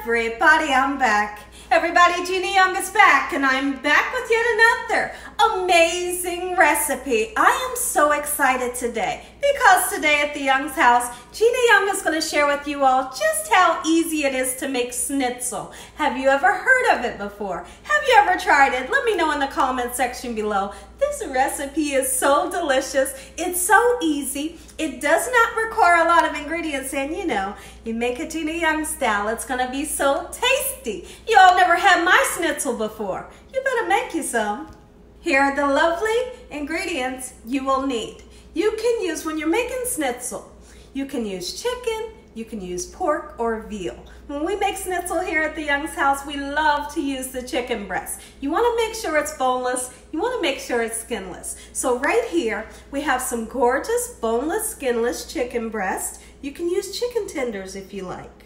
everybody, I'm back. Everybody, Gina Young is back, and I'm back with yet another amazing recipe. I am so excited today because today at the Young's house, Gina Young is going to share with you all just how easy it is to make Schnitzel. Have you ever heard of it before? Have you ever tried it? Let me know in the comment section below. This recipe is so delicious. It's so easy. It does not require a lot of ingredients, and you know, you make it Gina Young style. It's going to be so tasty. You all never had my Schnitzel before. You better make you some. Here are the lovely ingredients you will need. You can use, when you're making Schnitzel, you can use chicken, you can use pork or veal. When we make Schnitzel here at the Young's house, we love to use the chicken breast. You want to make sure it's boneless. You want to make sure it's skinless. So right here, we have some gorgeous boneless, skinless chicken breast. You can use chicken tenders if you like,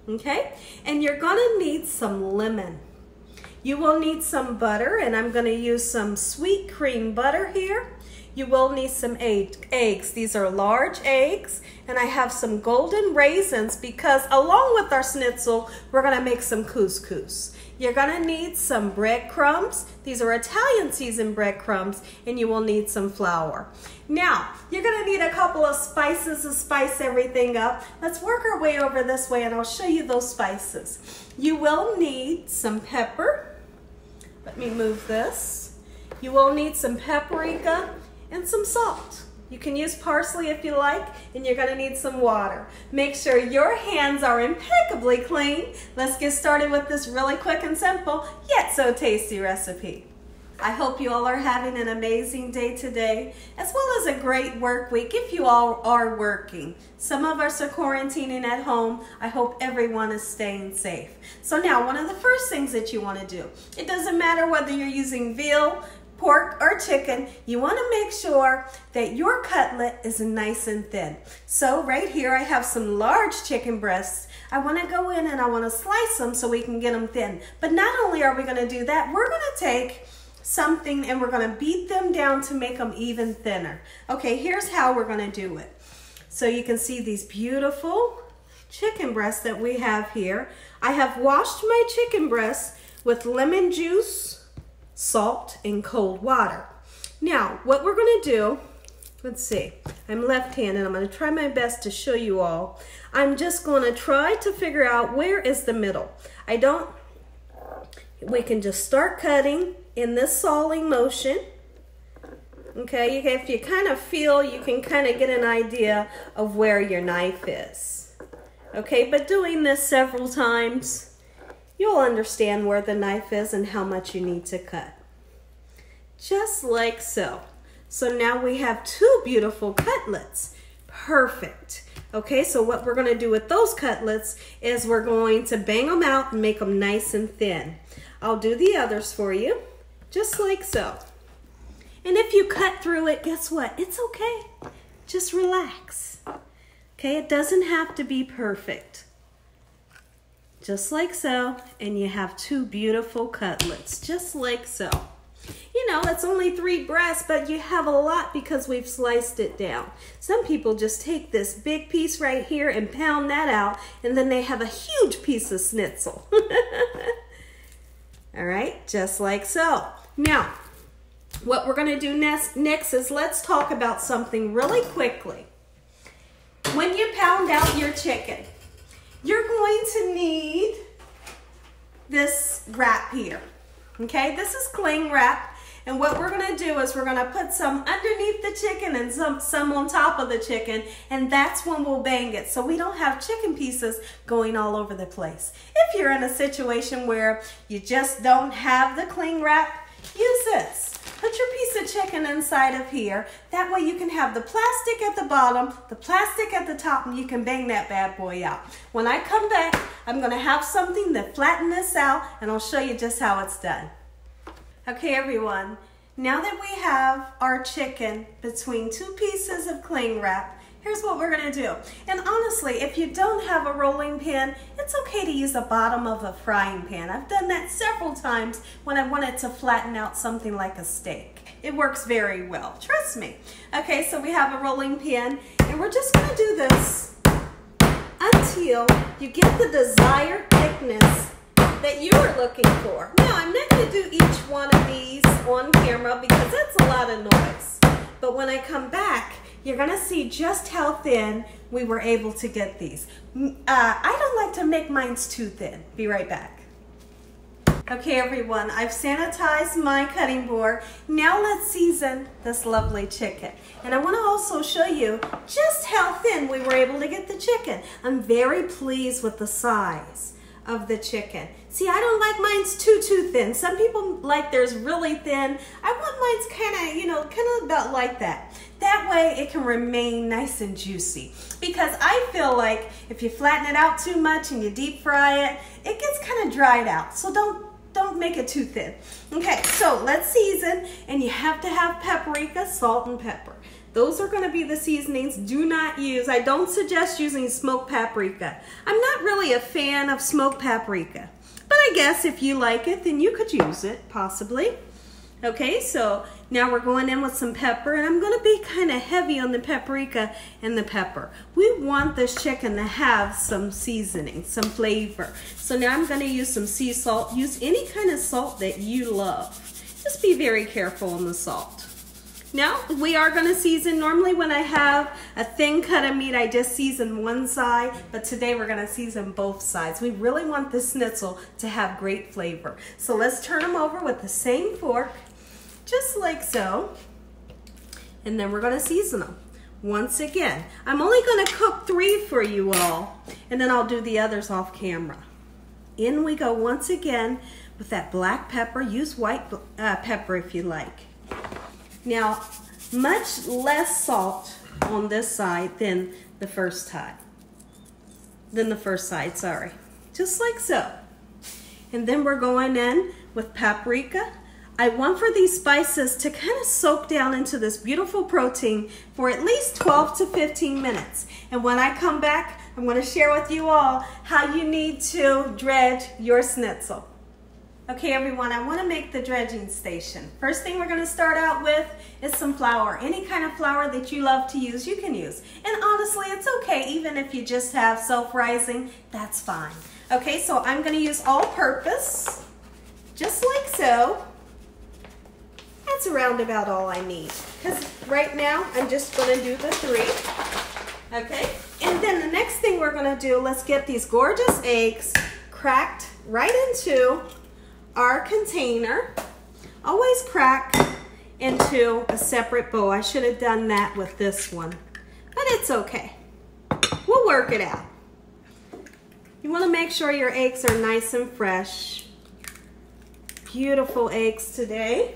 okay? And you're going to need some lemon. You will need some butter, and I'm going to use some sweet cream butter here. You will need some eggs. These are large eggs, and I have some golden raisins because along with our Schnitzel, we're gonna make some couscous. You're gonna need some breadcrumbs. These are Italian seasoned breadcrumbs, and you will need some flour. Now, you're gonna need a couple of spices to spice everything up. Let's work our way over this way, and I'll show you those spices. You will need some pepper. Let me move this. You will need some paprika and some salt. You can use parsley if you like, and you're gonna need some water. Make sure your hands are impeccably clean. Let's get started with this really quick and simple, yet so tasty recipe. I hope you all are having an amazing day today, as well as a great work week if you all are working. Some of us are quarantining at home. I hope everyone is staying safe. So now, one of the first things that you wanna do, it doesn't matter whether you're using veal, pork or chicken, you want to make sure that your cutlet is nice and thin. So right here I have some large chicken breasts. I want to go in and I want to slice them so we can get them thin. But not only are we going to do that, we're going to take something and we're going to beat them down to make them even thinner. Okay, here's how we're going to do it. So you can see these beautiful chicken breasts that we have here. I have washed my chicken breasts with lemon juice, salt, and cold water. Now, what we're going to do, let's see, I'm left-handed. I'm going to try my best to show you all. I'm just going to try to figure out where is the middle. We can just start cutting in this sawing motion. Okay, if you kind of feel, you can kind of get an idea of where your knife is. Okay, but doing this several times, you'll understand where the knife is and how much you need to cut. Just like so. So now we have two beautiful cutlets. Perfect. Okay, so what we're going to do with those cutlets is we're going to bang them out and make them nice and thin. I'll do the others for you, just like so. And if you cut through it, guess what? It's okay. Just relax. Okay, it doesn't have to be perfect. Just like so, and you have two beautiful cutlets, just like so. You know, it's only 3 breasts, but you have a lot because we've sliced it down. Some people just take this big piece right here and pound that out, and then they have a huge piece of Schnitzel. All right, just like so. Now, what we're gonna do next is let's talk about something really quickly. When you pound out your chicken, you're going to need this wrap here, okay? This is cling wrap, and what we're gonna do is we're gonna put some underneath the chicken and some on top of the chicken, and that's when we'll bang it, so we don't have chicken pieces going all over the place. If you're in a situation where you just don't have the cling wrap, use this. Put your piece of chicken inside of here. That way you can have the plastic at the bottom, the plastic at the top, and you can bang that bad boy out. When I come back, I'm gonna have something to flatten this out, and I'll show you just how it's done. Okay, everyone, now that we have our chicken between 2 pieces of cling wrap, here's what we're gonna do. And honestly, if you don't have a rolling pin, it's okay to use the bottom of a frying pan. I've done that several times when I wanted to flatten out something like a steak. It works very well, trust me. Okay, so we have a rolling pin, and we're just gonna do this until until you get the desired thickness that you are looking for. Now, I'm not going to do each one of these on camera because that's a lot of noise. But when I come back, you're going to see just how thin we were able to get these. I don't like to make mine too thin. Be right back. Okay, everyone, I've sanitized my cutting board. Now let's season this lovely chicken. And I want to also show you just how thin we were able to get the chicken. I'm very pleased with the size of the chicken. See, I don't like mine's too thin. Some people like theirs really thin. I want mine's kind of about like that. That way it can remain nice and juicy. Because I feel like if you flatten it out too much and you deep fry it, it gets kind of dried out. So don't make it too thin. Okay, so let's season, and you have to have paprika, salt, and pepper. Those are going to be the seasonings. Do not use, I don't suggest using smoked paprika. I'm not really a fan of smoked paprika, but I guess if you like it, then you could use it, possibly. Okay, so now we're going in with some pepper, and I'm going to be kind of heavy on the paprika and the pepper. We want this chicken to have some seasoning, some flavor. So now I'm going to use some sea salt. Use any kind of salt that you love. Just be very careful on the salt. Now, we are going to season. Normally when I have a thin cut of meat, I just season one side, but today we're going to season both sides. We really want the schnitzel to have great flavor. So let's turn them over with the same fork, just like so, and then we're going to season them. Once again, I'm only going to cook 3 for you all, and then I'll do the others off camera. In we go once again with that black pepper. Use white pepper if you like. Now, much less salt on this side than the first side. Sorry. Just like so. And then we're going in with paprika. I want for these spices to kind of soak down into this beautiful protein for at least 12 to 15 minutes. And when I come back, I'm going to share with you all how you need to dredge your schnitzel. Okay, everyone, I want to make the dredging station. First thing we're going to start out with is some flour. Any kind of flour that you love to use, you can use. And honestly, it's okay, even if you just have self-rising, that's fine. Okay, so I'm going to use all-purpose, just like so. That's around about all I need. Because right now, I'm just going to do the 3. Okay, and then the next thing we're going to do, let's get these gorgeous eggs cracked right into our container. Always crack into a separate bowl. I should have done that with this one, but it's okay. We'll work it out. You want to make sure your eggs are nice and fresh. Beautiful eggs today.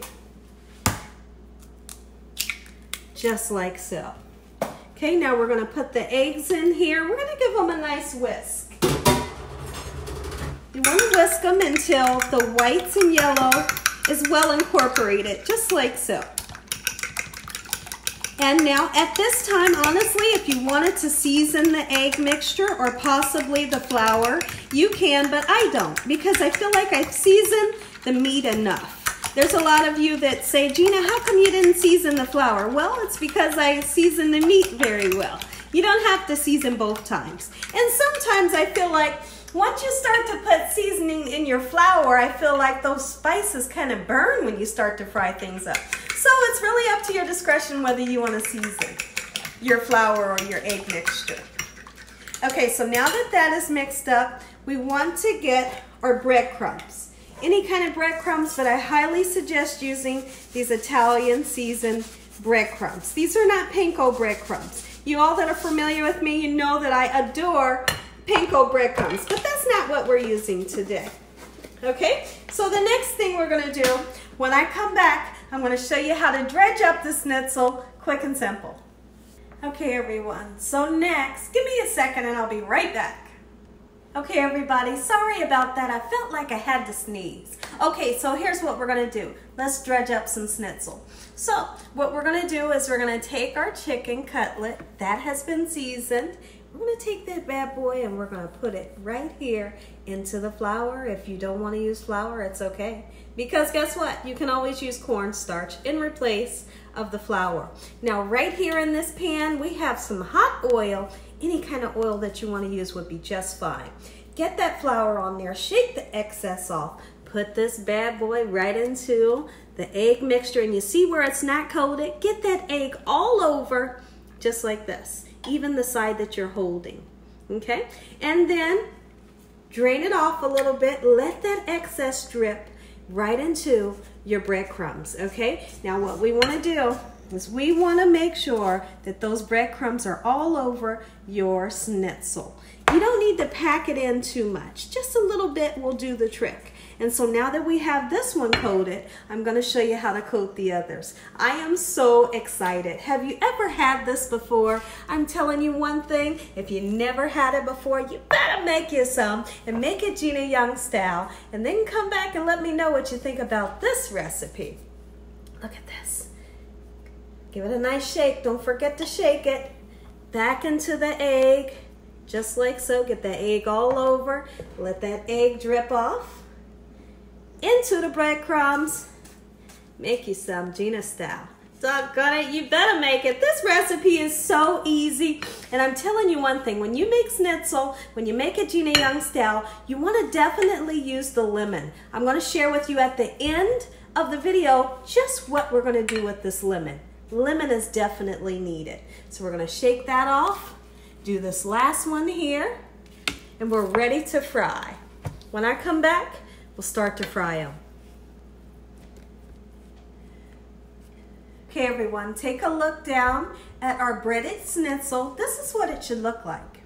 Just like so. Okay, now we're going to put the eggs in here. We're going to give them a nice whisk. You want to whisk them until the whites and yellow is well incorporated, just like so. And now at this time, honestly, if you wanted to season the egg mixture or possibly the flour, you can, but I don't, because I feel like I've seasoned the meat enough. There's a lot of you that say, Gina, how come you didn't season the flour? Well, it's because I seasoned the meat very well. You don't have to season both times. And sometimes I feel like once you start to put seasoning in your flour, I feel like those spices kind of burn when you start to fry things up. So it's really up to your discretion whether you want to season your flour or your egg mixture. Okay, so now that that is mixed up, we want to get our breadcrumbs. Any kind of breadcrumbs, but I highly suggest using these Italian seasoned breadcrumbs. These are not panko breadcrumbs. You all that are familiar with me, you know that I adore panko breadcrumbs, but that's not what we're using today. Okay, so the next thing we're going to do, when I come back, I'm going to show you how to dredge up the schnitzel, quick and simple. Okay, everyone, so next, give me a second and I'll be right back. Okay, everybody, sorry about that. I felt like I had to sneeze. Okay, so here's what we're going to do. Let's dredge up some schnitzel. So what we're going to do is we're going to take our chicken cutlet that has been seasoned. we're gonna take that bad boy and we're gonna put it right here into the flour. If you don't wanna use flour, it's okay. Because guess what? You can always use cornstarch in replace of the flour. Now right here in this pan, we have some hot oil. Any kind of oil that you wanna use would be just fine. Get that flour on there, shake the excess off. Put this bad boy right into the egg mixture, and you see where it's not coated? Get that egg all over, just like this. Even the side that you're holding, okay? And then drain it off a little bit. Let that excess drip right into your breadcrumbs, okay? Now what we want to do is we want to make sure that those breadcrumbs are all over your schnitzel. You don't need to pack it in too much. Just a little bit will do the trick. And so now that we have this one coated, I'm going to show you how to coat the others. I am so excited. Have you ever had this before? I'm telling you one thing, if you never had it before, you better make you some and make it Gina Young style. And then come back and let me know what you think about this recipe. Look at this. Give it a nice shake. Don't forget to shake it. Back into the egg, just like so. Get the egg all over. Let that egg drip off. Into the breadcrumbs. Make you some Gina style. Doggone it, you better make it. This recipe is so easy. And I'm telling you one thing, when you make schnitzel, when you make it Gina Young style, you want to definitely use the lemon. I'm going to share with you at the end of the video just what we're going to do with this lemon. Lemon is definitely needed. So we're going to shake that off, do this last one here, and we're ready to fry. When I come back, we'll start to fry them. Okay everyone, take a look down at our breaded schnitzel. This is what it should look like.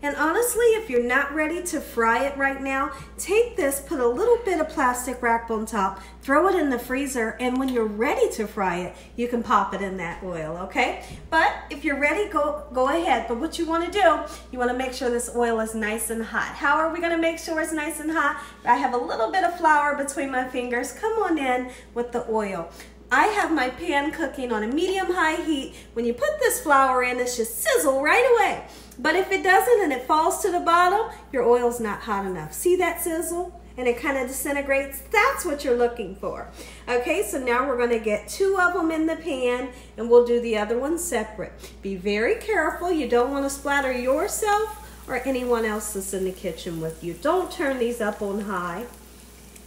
And honestly, if you're not ready to fry it right now, take this, put a little bit of plastic wrap on top, throw it in the freezer, and when you're ready to fry it, you can pop it in that oil, okay? But if you're ready, go ahead. But what you want to do, you want to make sure this oil is nice and hot. How are we going to make sure it's nice and hot? I have a little bit of flour between my fingers. Come on in with the oil. I have my pan cooking on a medium-high heat. When you put this flour in, it should sizzle right away. But if it doesn't and it falls to the bottom, your oil's not hot enough. See that sizzle? And it kind of disintegrates. That's what you're looking for. Okay, so now we're going to get 2 of them in the pan and we'll do the other one separate. Be very careful. You don't want to splatter yourself or anyone else that's in the kitchen with you. Don't turn these up on high.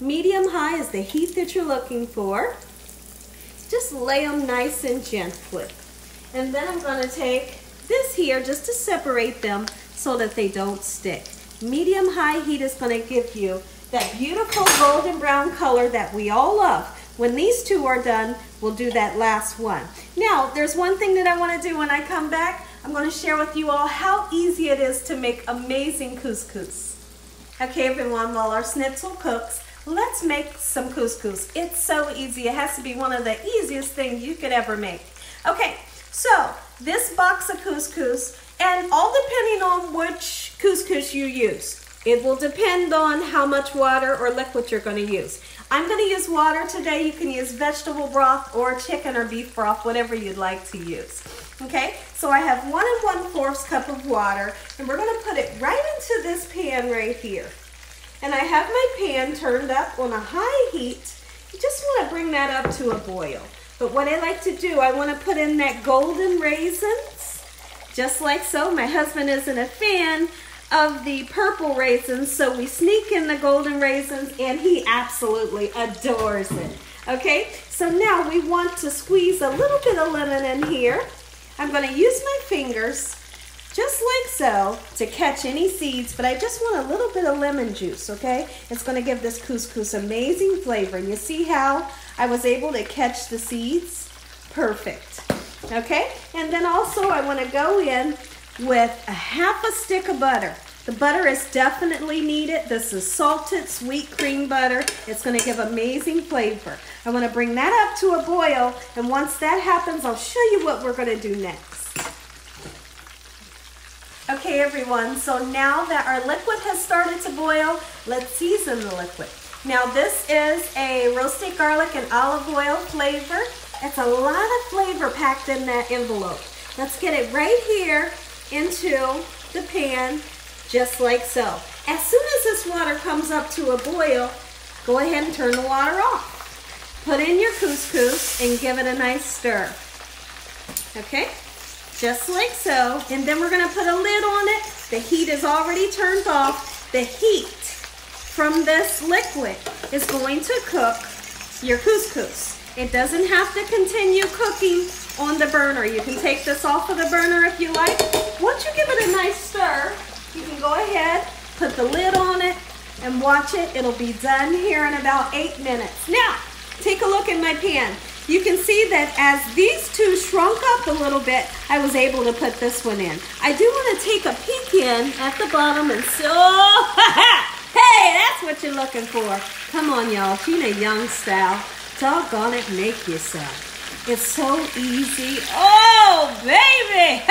Medium-high is the heat that you're looking for. Just lay them nice and gently. And then I'm going to take this here just to separate them so that they don't stick. Medium-high heat is going to give you that beautiful golden brown color that we all love. When these 2 are done, we'll do that last one. Now, there's one thing that I want to do when I come back. I'm going to share with you all how easy it is to make amazing couscous. Okay, everyone, while our schnitzel cooks, let's make some couscous. It's so easy. It has to be one of the easiest things you could ever make. Okay, so this box of couscous, and all depending on which couscous you use. It will depend on how much water or liquid you're going to use. I'm going to use water today. You can use vegetable broth or chicken or beef broth, whatever you'd like to use. Okay, so I have 1 1/4 cup of water, and we're going to put it right into this pan right here. And I have my pan turned up on a high heat. You just want to bring that up to a boil. But what I like to do, I want to put in that golden raisins, just like so. My husband isn't a fan of the purple raisins, so we sneak in the golden raisins, and he absolutely adores it. Okay, so now we want to squeeze a little bit of lemon in here. I'm going to use my fingers, just like so, to catch any seeds, but I just want a little bit of lemon juice, okay? It's going to give this couscous amazing flavor. And you see how I was able to catch the seeds? Perfect. Okay? And then also I want to go in with a 1/2 stick of butter. The butter is definitely needed. This is salted sweet cream butter. It's going to give amazing flavor. I want to bring that up to a boil, and once that happens, I'll show you what we're going to do next. Okay everyone, so now that our liquid has started to boil, let's season the liquid. Now this is a roasted garlic and olive oil flavor. It's a lot of flavor packed in that envelope. Let's get it right here into the pan just like so. As soon as this water comes up to a boil, go ahead and turn the water off. Put in your couscous and give it a nice stir. Okay, just like so. And then we're gonna put a lid on it. The heat is already turned off. The heat from this liquid is going to cook your couscous. It doesn't have to continue cooking on the burner. You can take this off of the burner if you like. Once you give it a nice stir, you can go ahead, put the lid on it, and watch it. It'll be done here in about 8 minutes. Now, take a look in my pan. You can see that as these two shrunk up a little bit, I was able to put this one in. I do want to take a peek in at the bottom and so, hey, that's what you're looking for. Come on, y'all, Gina Young style. Doggone it, make you some. It's so easy. Oh, baby.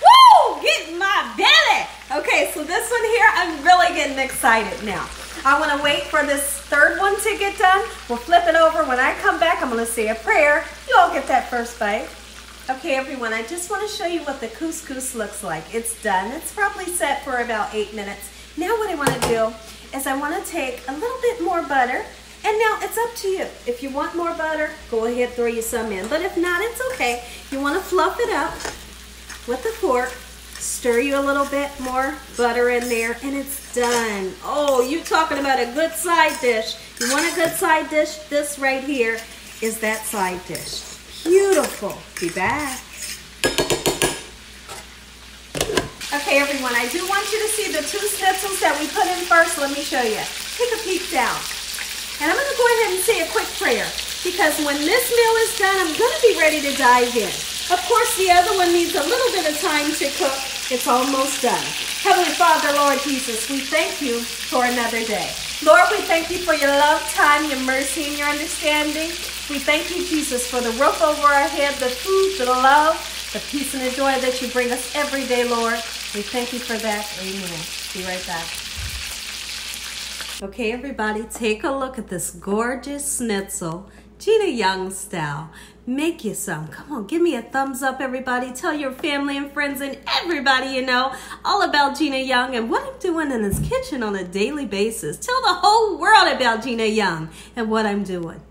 Woo, get in my belly. Okay, so this one here, I'm really getting excited now. I want to wait for this third one to get done. We'll flip it over. When I come back, I'm going to say a prayer. You all get that first bite. Okay, everyone, I just want to show you what the couscous looks like. It's done. It's probably set for about 8 minutes. Now what I want to do is I want to take a little bit more butter. And now it's up to you. If you want more butter, go ahead, throw you some in. But if not, it's okay. You want to fluff it up with a fork. Stir you a little bit more butter in there, and it's done. Oh, you talking about a good side dish. You want a good side dish? This right here is that side dish. Beautiful. Be back. Okay, everyone, I do want you to see the two schnitzels that we put in first. Let me show you. Take a peek down. And I'm going to go ahead and say a quick prayer, because when this meal is done, I'm going to be ready to dive in. Of course, the other one needs a little bit of time to cook. It's almost done. Heavenly Father, Lord Jesus, we thank you for another day. Lord, we thank you for your love, time, your mercy, and your understanding. We thank you, Jesus, for the roof over our head, the food, the love, the peace, and the joy that you bring us every day, Lord. We thank you for that. Amen. Be right back. Okay, everybody, take a look at this gorgeous schnitzel, Gina Young style. Make you some. Come on, give me a thumbs up, everybody. Tell your family and friends and everybody you know all about Gina Young and what I'm doing in this kitchen on a daily basis. Tell the whole world about Gina Young and what I'm doing.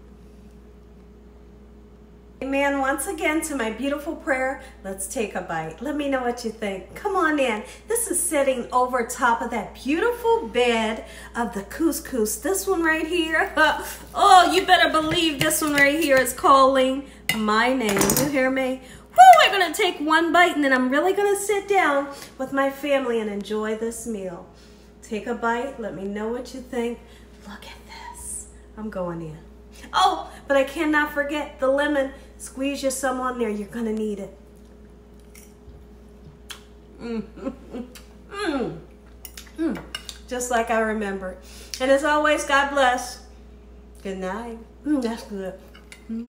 Amen. Once again, to my beautiful prayer, let's take a bite. Let me know what you think. Come on in. This is sitting over top of that beautiful bed of the couscous. This one right here. Oh, you better believe this one right here is calling my name. You hear me? Woo, we're going to take one bite, and then I'm really going to sit down with my family and enjoy this meal. Take a bite. Let me know what you think. Look at this. I'm going in. Oh, but I cannot forget the lemon. Squeeze you some on there. You're going to need it. Just like I remember. And as always, God bless. Good night. That's good.